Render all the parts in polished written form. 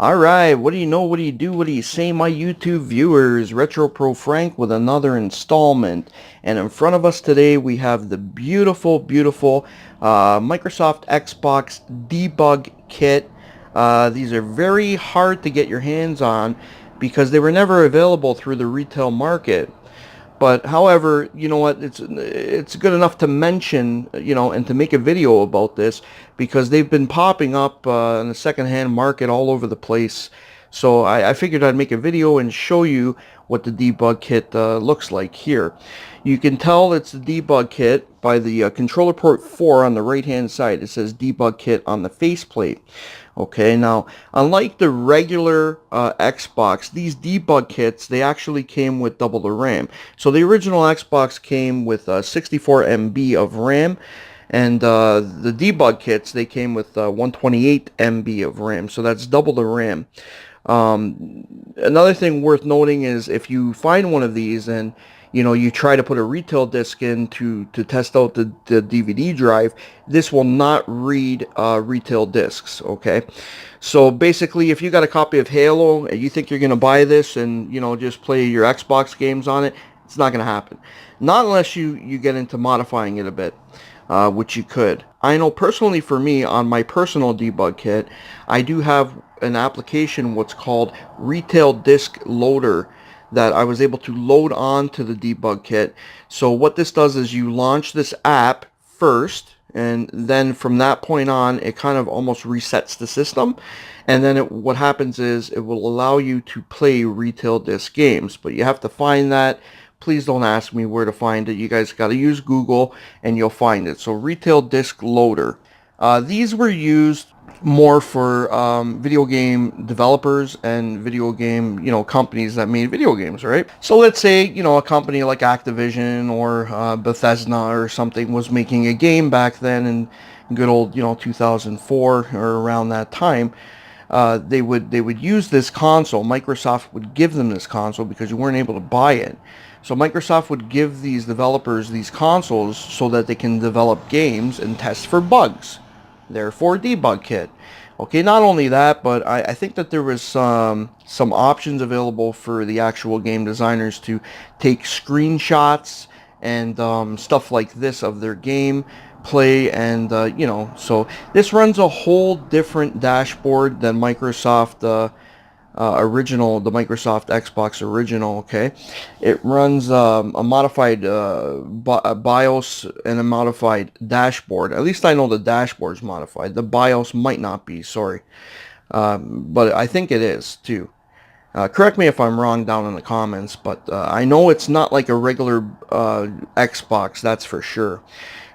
Alright, what do you know, what do you do, what do you say, my YouTube viewers? Retro Pro Frank with another installment. And in front of us today we have the beautiful Microsoft Xbox Debug Kit. These are very hard to get your hands on because they were never available through the retail market. But however, you know what? It's good enough to mention, and to make a video about this because they've been popping up in the secondhand market all over the place. So I figured I'd make a video and show you what the debug kit looks like here. You can tell it's the debug kit by the controller port 4 on the right hand side. It says debug kit on the faceplate. Okay, now unlike the regular Xbox, these debug kits, they actually came with double the RAM. So the original Xbox came with 64 MB of RAM, and the debug kits, they came with 128 MB of RAM. So that's double the RAM. Another thing worth noting is if you find one of these and you try to put a retail disc in to test out the DVD drive, this will not read retail discs. Okay, so basically if you got a copy of Halo and you think you're gonna buy this and just play your Xbox games on it, it's not gonna happen. Not unless you get into modifying it a bit, which you could. I know personally for me, on my personal debug kit, I do have an application what's called Retail Disk Loader that I was able to load onto the debug kit. So what this does is you launch this app first, and then from that point on it kind of almost resets the system, and then what happens is it will allow you to play retail disc games. But you have to find that. Please don't ask me where to find it. You guys got to use Google and you'll find it. So Retail Disk Loader. These were used more for video game developers and video game companies that made video games, right? So let's say a company like Activision or Bethesda or something was making a game back then in good old 2004 or around that time. They would use this console. Microsoft would give them this console because you weren't able to buy it. So Microsoft would give these developers these consoles so that they can develop games and test for bugs. Therefore, debug kit. Okay, not only that, but I think that there was some options available for the actual game designers to take screenshots and stuff like this of their game play, and so this runs a whole different dashboard than Microsoft the Microsoft Xbox original. Okay, it runs a modified BIOS and a modified dashboard. At least I know the dashboard's modified. The BIOS might not be, sorry, but I think it is too. Correct me if I'm wrong down in the comments, but I know it's not like a regular Xbox, that's for sure.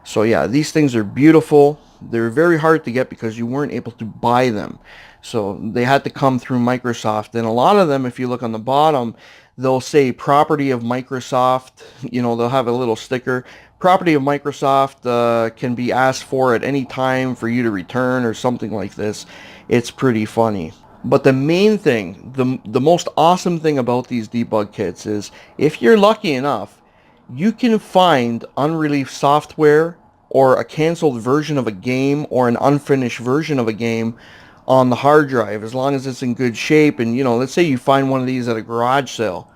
So yeah, these things are beautiful. They're very hard to get because you weren't able to buy them. So they had to come through Microsoft. And a lot of them, if you look on the bottom, they'll say property of Microsoft. They'll have a little sticker. Property of Microsoft can be asked for at any time for you to return or something like this. It's pretty funny. But the main thing, the most awesome thing about these debug kits is if you're lucky enough, you can find unreleased software or a canceled version of a game or an unfinished version of a game on the hard drive, as long as it's in good shape. And let's say you find one of these at a garage sale,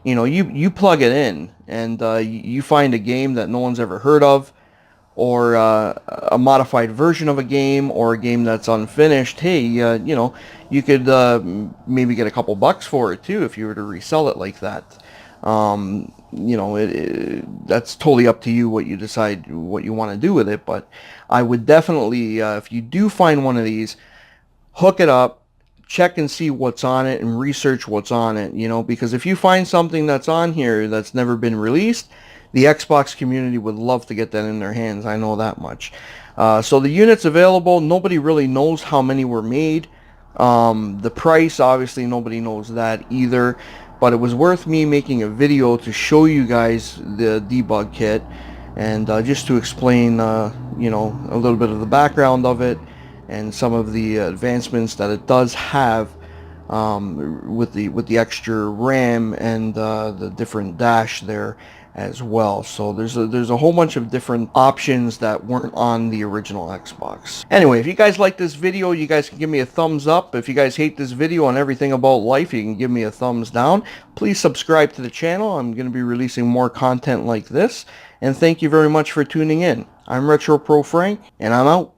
you plug it in and you find a game that no one's ever heard of, or a modified version of a game, or a game that's unfinished. Hey, you could maybe get a couple bucks for it too if you were to resell it like that. That's totally up to you what you decide what you want to do with it. But I would definitely, if you do find one of these, hook it up, check and see what's on it, and research what's on it, because if you find something that's on here that's never been released, the Xbox community would love to get that in their hands. I know that much. So the units available, nobody really knows how many were made. The price, obviously nobody knows that either, but it was worth me making a video to show you guys the debug kit, and just to explain a little bit of the background of it and some of the advancements that it does have with the extra RAM and the different dash there, as well. So there's a whole bunch of different options that weren't on the original Xbox. Anyway, if you guys like this video, you guys can give me a thumbs up. If you guys hate this video on everything about life, you can give me a thumbs down. Please subscribe to the channel. I'm going to be releasing more content like this. And thank you very much for tuning in. I'm Retro Pro Frank, and I'm out.